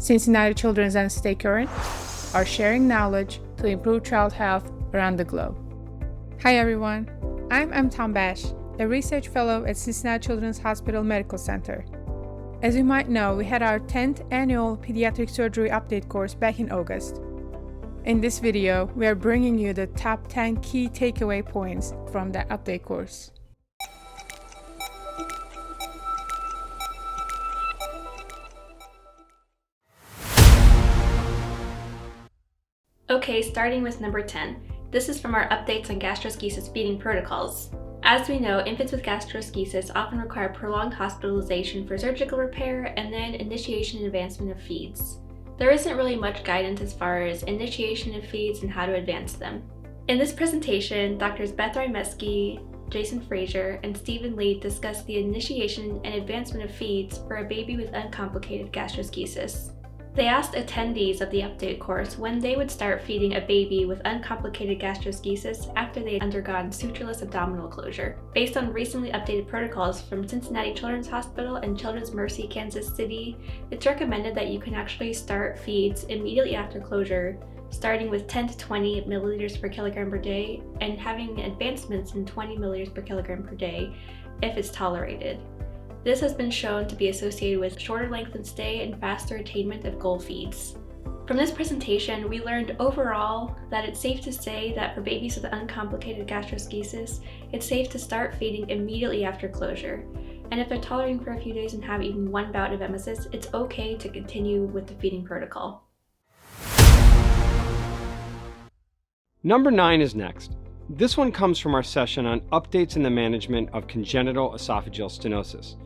Cincinnati Children's and Stay Current are sharing knowledge to improve child health around the globe. Hi everyone, I'm Tom Bash, a research fellow at Cincinnati Children's Hospital Medical Center. As you might know, we had our 10th annual Pediatric Surgery Update Course back in August. In this video, we are bringing you the top 10 key takeaway points from that update course. Okay, starting with number 10. This is from our updates on gastroschisis feeding protocols. As we know, infants with gastroschisis often require prolonged hospitalization for surgical repair and then initiation and advancement of feeds. There isn't really much guidance as far as initiation of feeds and how to advance them. In this presentation, Drs. Beth Rymesky, Jason Frazier, and Stephen Lee discuss the initiation and advancement of feeds for a baby with uncomplicated gastroschisis. They asked attendees of the update course when they would start feeding a baby with uncomplicated gastroschisis after they had undergone sutureless abdominal closure. Based on recently updated protocols from Cincinnati Children's Hospital and Children's Mercy Kansas City, it's recommended that you can actually start feeds immediately after closure, starting with 10 to 20 milliliters per kilogram per day and having advancements in 20 milliliters per kilogram per day if it's tolerated. This has been shown to be associated with shorter length of stay and faster attainment of goal feeds. From this presentation, we learned overall that it's safe to say that for babies with uncomplicated gastroschisis, it's safe to start feeding immediately after closure. And if they're tolerating for a few days and have even one bout of emesis, it's okay to continue with the feeding protocol. Number 9 is next. This one comes from our session on updates in the management of congenital esophageal stenosis.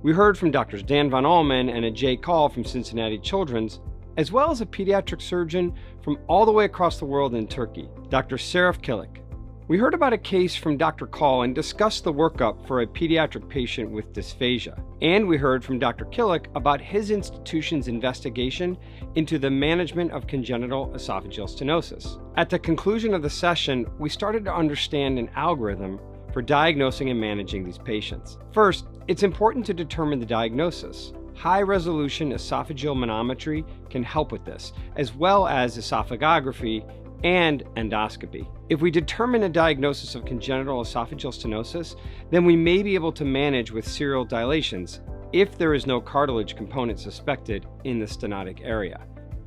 We heard from Drs. Dan von Allman and Ajay Kaul from Cincinnati Children's, as well as a pediatric surgeon from all the way across the world in Turkey, Dr. Serif Kilik. We heard about a case from Dr. Kaul and discussed the workup for a pediatric patient with dysphagia. And we heard from Dr. Kilik about his institution's investigation into the management of congenital esophageal stenosis. At the conclusion of the session, we started to understand an algorithm for diagnosing and managing these patients. First, it's important to determine the diagnosis. High-resolution esophageal manometry can help with this, as well as esophagography and endoscopy. If we determine a diagnosis of congenital esophageal stenosis, then we may be able to manage with serial dilations if there is no cartilage component suspected in the stenotic area.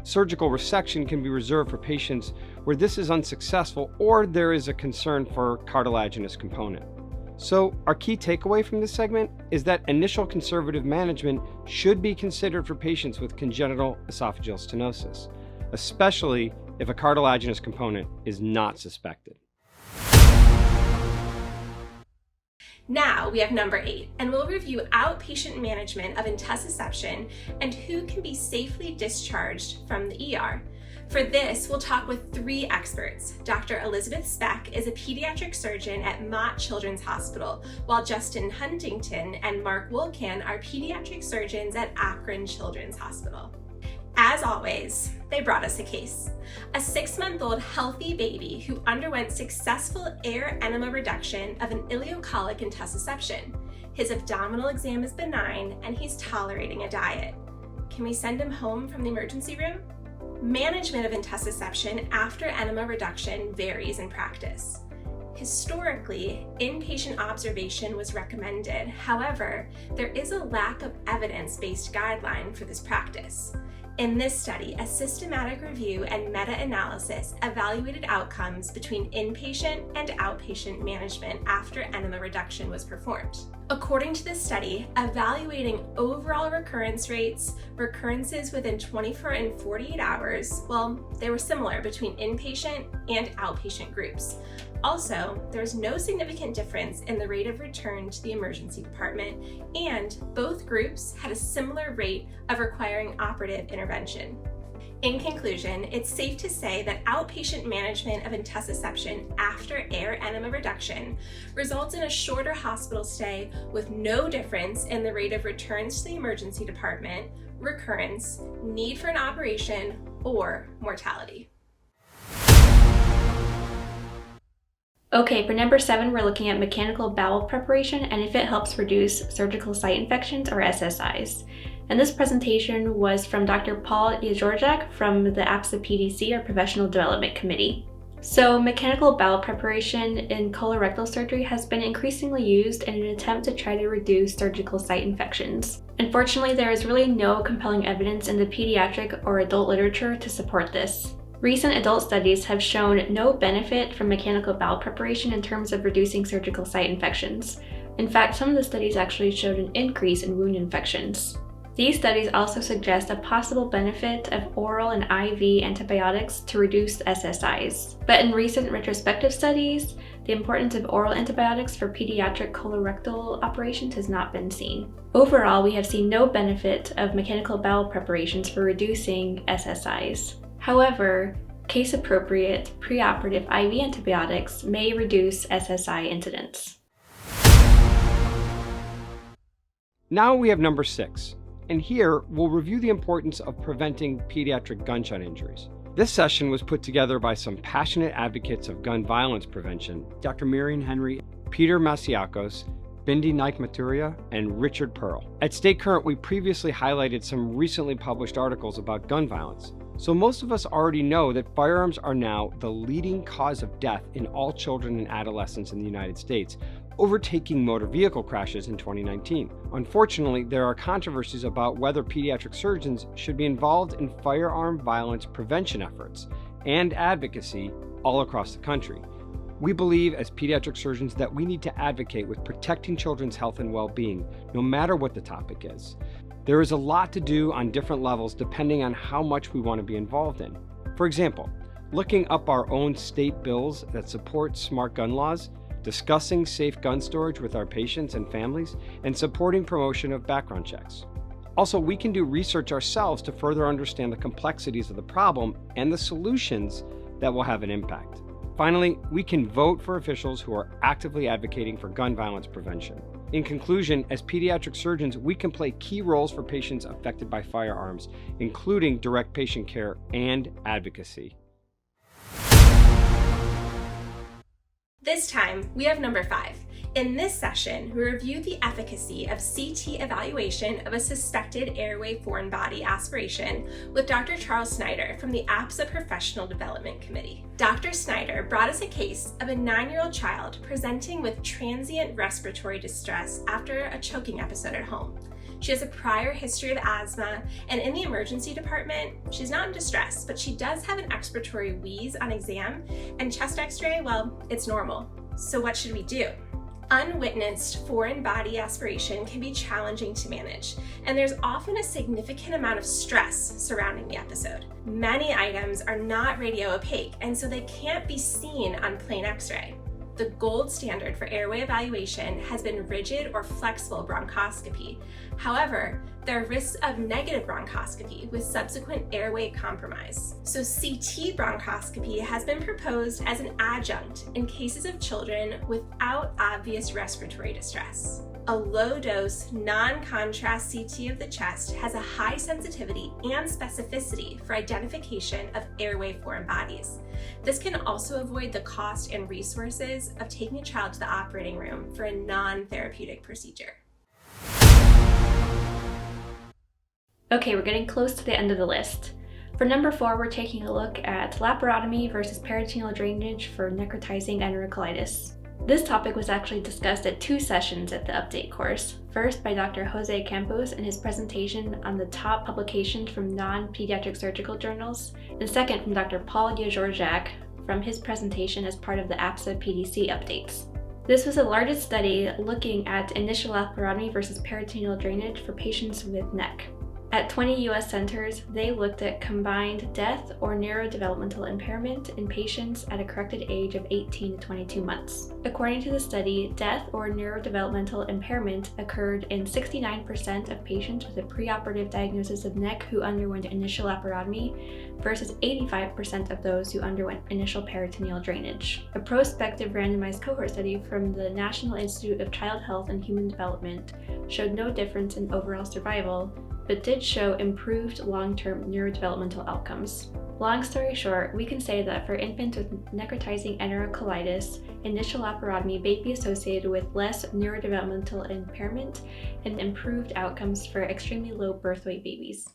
Surgical resection can be reserved for patients where this is unsuccessful or there is a concern for cartilaginous component. So our key takeaway from this segment is that initial conservative management should be considered for patients with congenital esophageal stenosis, especially if a cartilaginous component is not suspected. Now we have number 8, and we'll review outpatient management of intussusception and who can be safely discharged from the ER. For this, we'll talk with 3 experts. Dr. Elizabeth Speck is a pediatric surgeon at Mott Children's Hospital, while Justin Huntington and Mark Wolkan are pediatric surgeons at Akron Children's Hospital. As always, they brought us a case. A 6-month-old healthy baby who underwent successful air enema reduction of an ileocolic intussusception. His abdominal exam is benign and he's tolerating a diet. Can we send him home from the emergency room? Management of intussusception after enema reduction varies in practice. Historically, inpatient observation was recommended. However, there is a lack of evidence-based guideline for this practice. In this study, a systematic review and meta-analysis evaluated outcomes between inpatient and outpatient management after enema reduction was performed. According to this study, evaluating overall recurrence rates, recurrences within 24 and 48 hours, they were similar between inpatient and outpatient groups. Also, there was no significant difference in the rate of return to the emergency department, and both groups had a similar rate of requiring operative intervention. In conclusion, it's safe to say that outpatient management of intussusception after air enema reduction results in a shorter hospital stay with no difference in the rate of returns to the emergency department, recurrence, need for an operation, or mortality. Okay, for number 7, we're looking at mechanical bowel preparation and if it helps reduce surgical site infections or SSIs. And this presentation was from Dr. Paul Yajorjak from the APSA PDC, or Professional Development Committee. So mechanical bowel preparation in colorectal surgery has been increasingly used in an attempt to try to reduce surgical site infections. Unfortunately, there is really no compelling evidence in the pediatric or adult literature to support this. Recent adult studies have shown no benefit from mechanical bowel preparation in terms of reducing surgical site infections. In fact, some of the studies actually showed an increase in wound infections. These studies also suggest a possible benefit of oral and IV antibiotics to reduce SSIs. But in recent retrospective studies, the importance of oral antibiotics for pediatric colorectal operations has not been seen. Overall, we have seen no benefit of mechanical bowel preparations for reducing SSIs. However, case-appropriate preoperative IV antibiotics may reduce SSI incidence. Now we have number 6. And here, we'll review the importance of preventing pediatric gunshot injuries. This session was put together by some passionate advocates of gun violence prevention, Dr. Miriam Henry, Peter Masiakos, Bindi Naik-Maturia, and Richard Pearl. At Stay Current, we previously highlighted some recently published articles about gun violence. So most of us already know that firearms are now the leading cause of death in all children and adolescents in the United States, overtaking motor vehicle crashes in 2019. Unfortunately, there are controversies about whether pediatric surgeons should be involved in firearm violence prevention efforts and advocacy all across the country. We believe as pediatric surgeons that we need to advocate with protecting children's health and well-being, no matter what the topic is. There is a lot to do on different levels depending on how much we want to be involved in. For example, looking up our own state bills that support smart gun laws, discussing safe gun storage with our patients and families, and supporting promotion of background checks. Also, we can do research ourselves to further understand the complexities of the problem and the solutions that will have an impact. Finally, we can vote for officials who are actively advocating for gun violence prevention. In conclusion, as pediatric surgeons, we can play key roles for patients affected by firearms, including direct patient care and advocacy. This time, we have number 5. In this session, we review the efficacy of CT evaluation of a suspected airway foreign body aspiration with Dr. Charles Snyder from the APSA Professional Development Committee. Dr. Snyder brought us a case of a 9-year-old child presenting with transient respiratory distress after a choking episode at home. She has a prior history of asthma, and in the emergency department, she's not in distress, but she does have an expiratory wheeze on exam, and chest x-ray, well, it's normal. So what should we do? Unwitnessed foreign body aspiration can be challenging to manage, and there's often a significant amount of stress surrounding the episode. Many items are not radio opaque, and so they can't be seen on plain x-ray. The gold standard for airway evaluation has been rigid or flexible bronchoscopy. However, there are risks of negative bronchoscopy with subsequent airway compromise. So CT bronchoscopy has been proposed as an adjunct in cases of children without obvious respiratory distress. A low-dose, non-contrast CT of the chest has a high sensitivity and specificity for identification of airway foreign bodies. This can also avoid the cost and resources of taking a child to the operating room for a non-therapeutic procedure. Okay, we're getting close to the end of the list. For number 4, we're taking a look at laparotomy versus peritoneal drainage for necrotizing enterocolitis. This topic was actually discussed at 2 sessions at the update course. First by Dr. Jose Campos in his presentation on the top publications from non-pediatric surgical journals, and second from Dr. Paul Yajorjak from his presentation as part of the APSA PDC updates. This was the largest study looking at initial laparotomy versus peritoneal drainage for patients with NEC. At 20 U.S. centers, they looked at combined death or neurodevelopmental impairment in patients at a corrected age of 18 to 22 months. According to the study, death or neurodevelopmental impairment occurred in 69% of patients with a preoperative diagnosis of NEC who underwent initial laparotomy versus 85% of those who underwent initial peritoneal drainage. A prospective randomized cohort study from the National Institute of Child Health and Human Development showed no difference in overall survival, but did show improved long-term neurodevelopmental outcomes. Long story short, we can say that for infants with necrotizing enterocolitis, initial laparotomy may be associated with less neurodevelopmental impairment and improved outcomes for extremely low birth weight babies.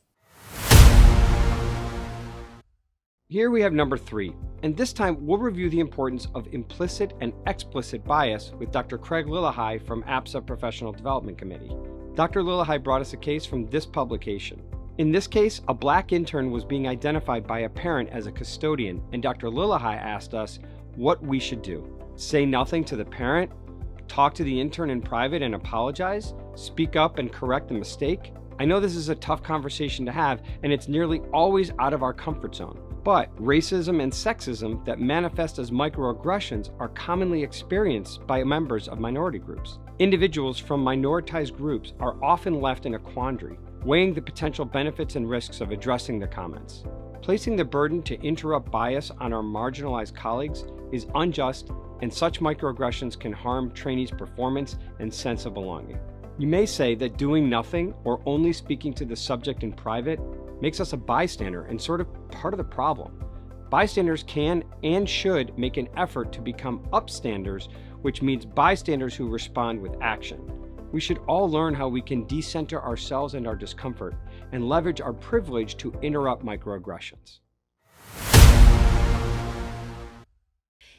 Here we have number 3, and this time we'll review the importance of implicit and explicit bias with Dr. Craig Lillahei from APSA Professional Development Committee. Dr. Lillahei brought us a case from this publication. In this case, a black intern was being identified by a parent as a custodian, and Dr. Lillahei asked us what we should do. Say nothing to the parent? Talk to the intern in private and apologize? Speak up and correct the mistake? I know this is a tough conversation to have, and it's nearly always out of our comfort zone. But racism and sexism that manifest as microaggressions are commonly experienced by members of minority groups. Individuals from minoritized groups are often left in a quandary, weighing the potential benefits and risks of addressing the comments. Placing the burden to interrupt bias on our marginalized colleagues is unjust, and such microaggressions can harm trainees' performance and sense of belonging. You may say that doing nothing or only speaking to the subject in private makes us a bystander and sort of part of the problem. Bystanders can and should make an effort to become upstanders, which means bystanders who respond with action. We should all learn how we can decenter ourselves and our discomfort and leverage our privilege to interrupt microaggressions.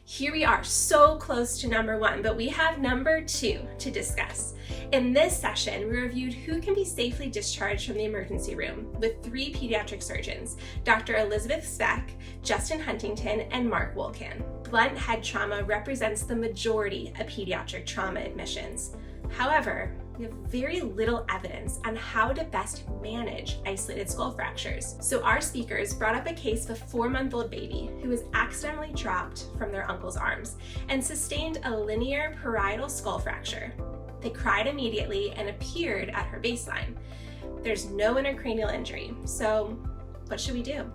Here we are, so close to number 1, but we have number 2 to discuss. In this session, we reviewed who can be safely discharged from the emergency room with 3 pediatric surgeons, Dr. Elizabeth Speck, Justin Huntington, and Mark Wolkan. Blunt head trauma represents the majority of pediatric trauma admissions. However, we have very little evidence on how to best manage isolated skull fractures. So our speakers brought up a case of a 4-month-old baby who was accidentally dropped from their uncle's arms and sustained a linear parietal skull fracture. They cried immediately and appeared at her baseline. There's no intracranial injury, so what should we do?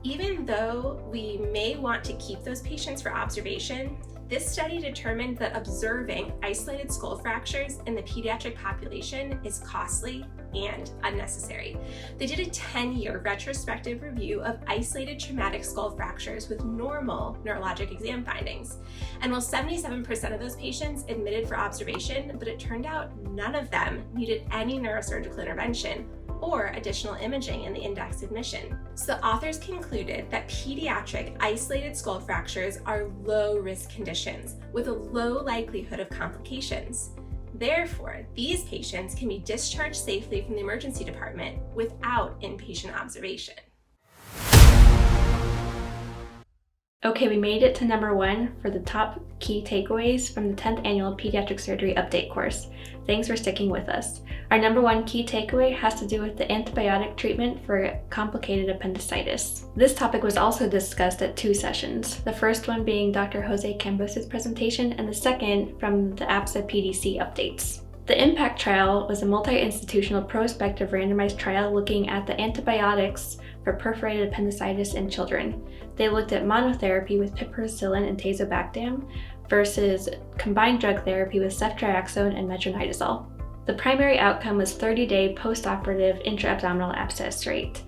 Even though we may want to keep those patients for observation, this study determined that observing isolated skull fractures in the pediatric population is costly and unnecessary. They did a 10-year retrospective review of isolated traumatic skull fractures with normal neurologic exam findings. And while 77% of those patients admitted for observation, but it turned out none of them needed any neurosurgical intervention or additional imaging in the index admission. So the authors concluded that pediatric isolated skull fractures are low-risk conditions with a low likelihood of complications. Therefore, these patients can be discharged safely from the emergency department without inpatient observation. Okay, we made it to number 1 for the top key takeaways from the 10th annual Pediatric Surgery Update Course. Thanks for sticking with us. Our number 1 key takeaway has to do with the antibiotic treatment for complicated appendicitis. This topic was also discussed at 2 sessions, the first one being Dr. Jose Cambos' presentation and the second from the APSA PDC updates. The IMPACT trial was a multi-institutional prospective randomized trial looking at the antibiotics for perforated appendicitis in children. They looked at monotherapy with piperacillin and tazobactam versus combined drug therapy with ceftriaxone and metronidazole. The primary outcome was 30-day post-operative intra-abdominal abscess rate,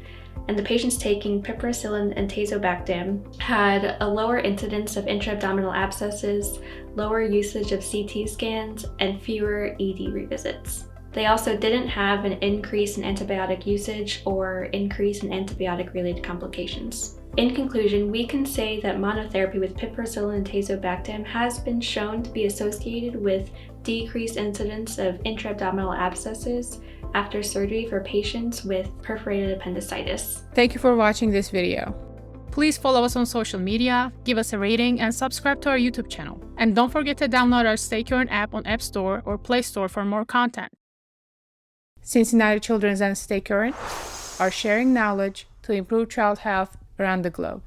and the patients taking piperacillin and tazobactam had a lower incidence of intra-abdominal abscesses, lower usage of CT scans, and fewer ED revisits. They also didn't have an increase in antibiotic usage or increase in antibiotic-related complications. In conclusion, we can say that monotherapy with piperacillin and tazobactam has been shown to be associated with decreased incidence of intra-abdominal abscesses after surgery for patients with perforated appendicitis. Thank you for watching this video. Please follow us on social media, give us a rating, and subscribe to our YouTube channel. And don't forget to download our Stay Current app on App Store or Play Store for more content. Cincinnati Children's and Stay Current are sharing knowledge to improve child health around the globe.